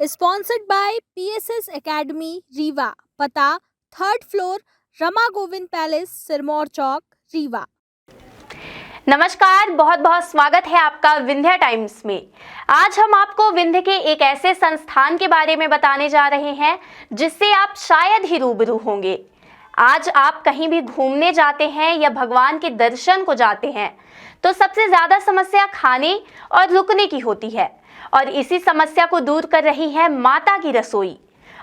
Sponsored by PSS Academy, Rewa. पता 3rd floor, Rama Govind palace, Sirmaur चौक, रीवा। नमस्कार, बहुत बहुत स्वागत है आपका विंध्या टाइम्स में। आज हम आपको विंध्य के एक ऐसे संस्थान के बारे में बताने जा रहे हैं जिससे आप शायद ही रूबरू होंगे। आज आप कहीं भी घूमने जाते हैं या भगवान के दर्शन को जाते हैं तो सबसे ज्यादा समस्या खाने और रुकने की होती है, और इसी समस्या को दूर कर रही है माता की रसोई।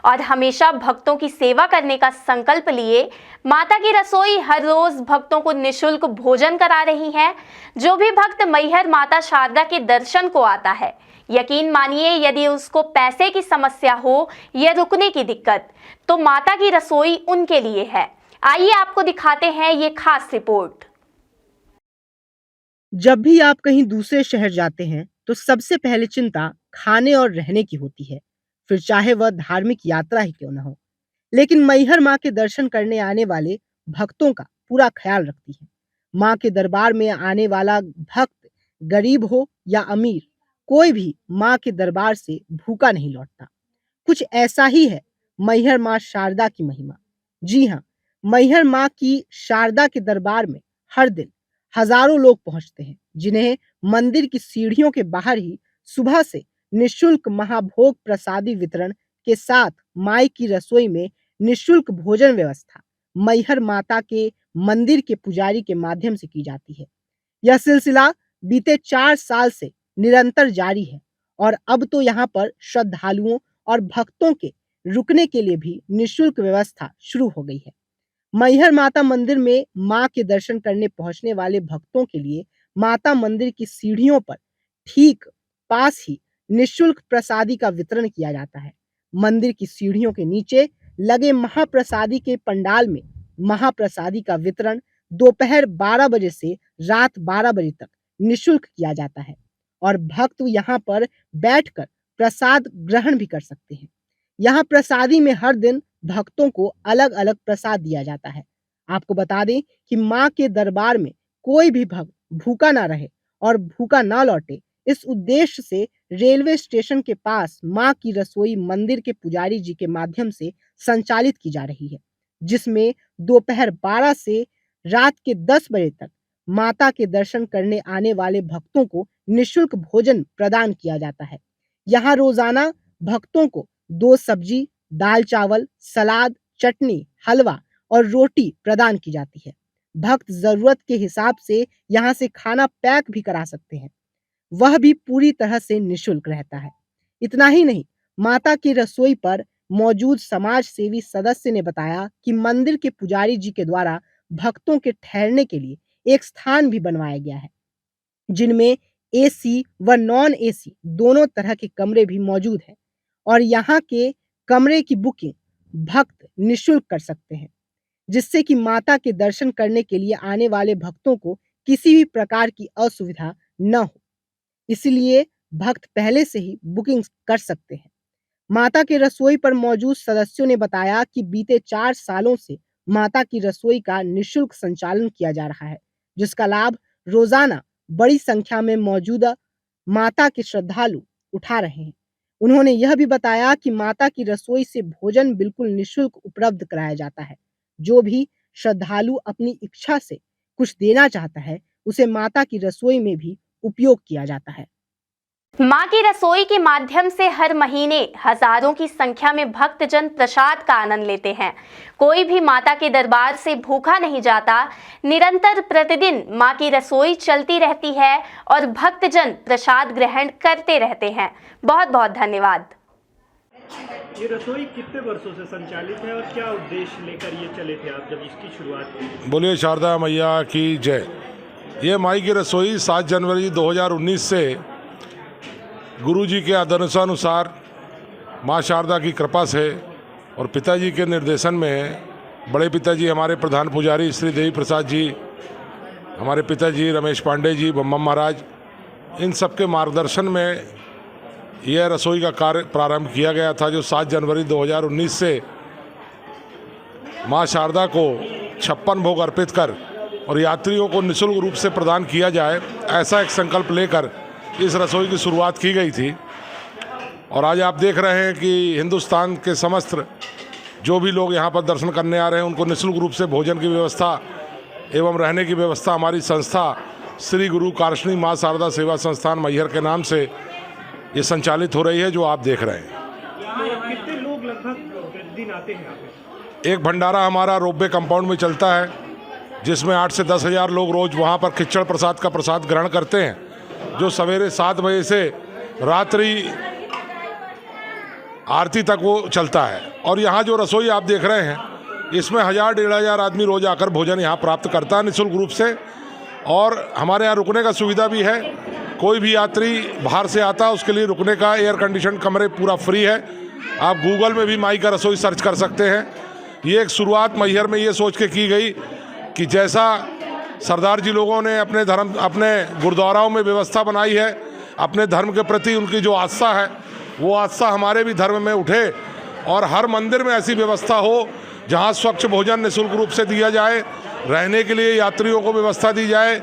और हमेशा भक्तों की सेवा करने का संकल्प लिए माता की रसोई हर रोज भक्तों को निःशुल्क भोजन करा रही है। जो भी भक्त मैहर माता शारदा के दर्शन को आता है, यकीन मानिए यदि उसको पैसे की समस्या हो या रुकने की दिक्कत, तो माता की रसोई उनके लिए है। आइए आपको दिखाते हैं ये खास रिपोर्ट। जब भी आप कहीं दूसरे शहर जाते हैं तो सबसे पहले चिंता खाने और रहने की होती है, फिर चाहे वह धार्मिक यात्रा ही क्यों न हो। लेकिन मैहर माँ के दर्शन करने आने वाले भक्तों का पूरा ख्याल रखती है। माँ के दरबार में आने वाला भक्त गरीब हो या अमीर, कोई भी माँ के दरबार से भूखा नहीं लौटता। कुछ ऐसा ही है मैहर माँ शारदा की महिमा। जी हाँ, मैहर माँ की शारदा के दरबार में हर दिन हजारों लोग पहुंचते हैं, जिन्हें मंदिर की सीढ़ियों के बाहर ही सुबह से निःशुल्क महाभोग प्रसादी वितरण के साथ माई की रसोई में निःशुल्क भोजन व्यवस्था मैहर माता के मंदिर के पुजारी के माध्यम से की जाती है। यह सिलसिला बीते 4 साल से निरंतर जारी है और अब तो यहाँ पर श्रद्धालुओं और भक्तों के रुकने के लिए भी निःशुल्क व्यवस्था शुरू हो गई है। मैहर माता मंदिर में मां के दर्शन करने पहुंचने वाले भक्तों के लिए माता मंदिर की सीढ़ियों पर ठीक पास ही निःशुल्क प्रसादी का वितरण किया जाता है। मंदिर की सीढ़ियों के नीचे लगे महाप्रसादी के पंडाल में महाप्रसादी का वितरण दोपहर 12 बजे से रात 12 बजे तक निःशुल्क किया जाता है और भक्त यहाँ पर बैठकर प्रसाद ग्रहण भी कर सकते हैं। यहाँ प्रसादी में हर दिन भक्तों को अलग अलग प्रसाद दिया जाता है। आपको बता दें कि माँ के दरबार में कोई भी भक्त भूखा ना रहे और भूखा ना लौटे, इस उद्देश्य से रेलवे स्टेशन के पास माँ की रसोई मंदिर के पुजारी जी के माध्यम से संचालित की जा रही है, जिसमें दोपहर 12 से रात के 10 बजे तक माता के दर्शन करने आने वाले भक्तों को निःशुल्क भोजन प्रदान किया जाता है। यहाँ रोजाना भक्तों को 2 सब्जी, दाल चावल, सलाद, चटनी, हलवा और रोटी प्रदान की जाती है। भक्त जरूरत के हिसाब से यहाँ से खाना पैक भी करा सकते हैं, वह भी पूरी तरह से निःशुल्क रहता है। इतना ही नहीं, माता की रसोई पर मौजूद समाज सेवी सदस्य ने बताया कि मंदिर के पुजारी जी के द्वारा भक्तों के ठहरने के लिए एक स्थान भी बनवाया गया है, जिनमें एसी व नॉन एसी दोनों तरह के कमरे भी मौजूद हैं और यहाँ के कमरे की बुकिंग भक्त निःशुल्क कर सकते हैं, जिससे कि माता के दर्शन करने के लिए आने वाले भक्तों को किसी भी प्रकार की असुविधा न हो। इसलिए भक्त पहले से ही बुकिंग कर सकते हैं। माता की रसोई पर मौजूद सदस्यों ने बताया कि बीते 4 सालों से माता की रसोई का निःशुल्क संचालन किया जा रहा है, जिसका लाभ रोजाना बड़ी संख्या में मौजूदा माता के श्रद्धालु उठा रहे हैं। उन्होंने यह भी बताया कि माता की रसोई से भोजन बिल्कुल निःशुल्क उपलब्ध कराया जाता है। जो भी श्रद्धालु अपनी इच्छा से कुछ देना चाहता है, उसे माता की रसोई में भी उपयोग किया जाता है। मां की रसोई के माध्यम से हर महीने हजारों की संख्या में भक्तजन प्रसाद का आनंद लेते हैं। कोई भी माता के दरबार से भूखा नहीं जाता। निरंतर प्रतिदिन मां की रसोई चलती रहती है और भक्तजन प्रसाद ग्रहण करते रहते हैं। बहुत बहुत धन्यवाद। ये रसोई कितने वर्षों से संचालित है और क्या उद्देश्य लेकर ये चले थे आप जब इसकी शुरुआत की? बोलिए शारदा मैया की जय। ये माई की रसोई 7 जनवरी 2019 से गुरुजी के आदेशानुसार माँ शारदा की कृपा से और पिताजी के निर्देशन में, बड़े पिताजी हमारे प्रधान पुजारी श्री देवी प्रसाद जी, हमारे पिताजी रमेश पांडे जी, बम्बम महाराज, इन सब के मार्गदर्शन में यह रसोई का कार्य प्रारंभ किया गया था, जो 7 जनवरी 2019 से माँ शारदा को 56 भोग अर्पित कर और यात्रियों को निःशुल्क रूप से प्रदान किया जाए, ऐसा एक संकल्प लेकर इस रसोई की शुरुआत की गई थी। और आज आप देख रहे हैं कि हिंदुस्तान के समस्त जो भी लोग यहाँ पर दर्शन करने आ रहे हैं उनको निःशुल्क रूप से भोजन की व्यवस्था एवं रहने की व्यवस्था हमारी संस्था श्री गुरु कारशनी माँ शारदा सेवा संस्थान मैहर के नाम से ये संचालित हो रही है, जो आप देख रहे हैं। तो कितने लोग लगभग प्रतिदिन आते हैं यहाँ पे? एक भंडारा हमारा रोपवे कंपाउंड में चलता है, जिसमें 8 से 10 हज़ार लोग रोज़ वहाँ पर खिचड़ प्रसाद का प्रसाद ग्रहण करते हैं, जो सवेरे 7 बजे से रात्रि आरती तक वो चलता है। और यहाँ जो रसोई आप देख रहे हैं, इसमें 1000-1500 आदमी रोज़ आकर भोजन यहाँ प्राप्त करता है निःशुल्क रूप से। और हमारे यहाँ रुकने का सुविधा भी है, कोई भी यात्री बाहर से आता है उसके लिए रुकने का एयर कंडीशन कमरे पूरा फ्री है। आप गूगल में भी माई का रसोई सर्च कर सकते हैं। ये एक शुरुआत मैहर में ये सोच के की गई कि जैसा सरदार जी लोगों ने अपने गुरुद्वाराओं में व्यवस्था बनाई है, अपने धर्म के प्रति उनकी जो आस्था है, वो आस्था हमारे भी धर्म में उठे और हर मंदिर में ऐसी व्यवस्था हो जहाँ स्वच्छ भोजन निःशुल्क रूप से दिया जाए, रहने के लिए यात्रियों को व्यवस्था दी जाए।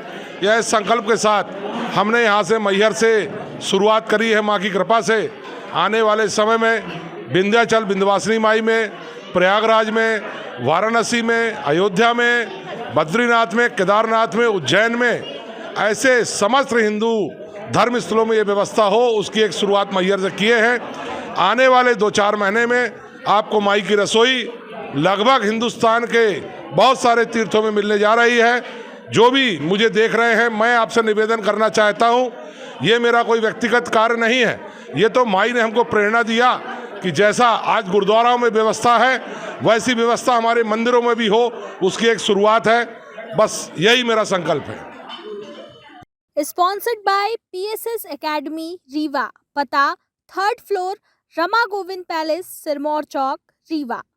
यह संकल्प के साथ हमने यहाँ से मैहर से शुरुआत करी है। माँ की कृपा से आने वाले समय में विंध्याचल विंध्यवासिनी माई में, प्रयागराज में, वाराणसी में, अयोध्या में, बद्रीनाथ में, केदारनाथ में, उज्जैन में, ऐसे समस्त हिंदू धर्म स्थलों में ये व्यवस्था हो, उसकी एक शुरुआत मैहर से किए हैं। आने वाले 2-4 महीने में आपको माई की रसोई लगभग हिंदुस्तान के बहुत सारे तीर्थों में मिलने जा रही है। जो भी मुझे देख रहे हैं, मैं आपसे निवेदन करना चाहता हूँ, ये मेरा कोई व्यक्तिगत कार्य नहीं है, ये तो माई ने हमको प्रेरणा दिया कि जैसा आज गुरुद्वाराओं में व्यवस्था है वैसी व्यवस्था हमारे मंदिरों में भी हो, उसकी एक शुरुआत है। बस यही मेरा संकल्प है। Sponsored by PSS academy Rewa, पता 3rd floor Rama Govind palace, Sirmaur चौक, रीवा।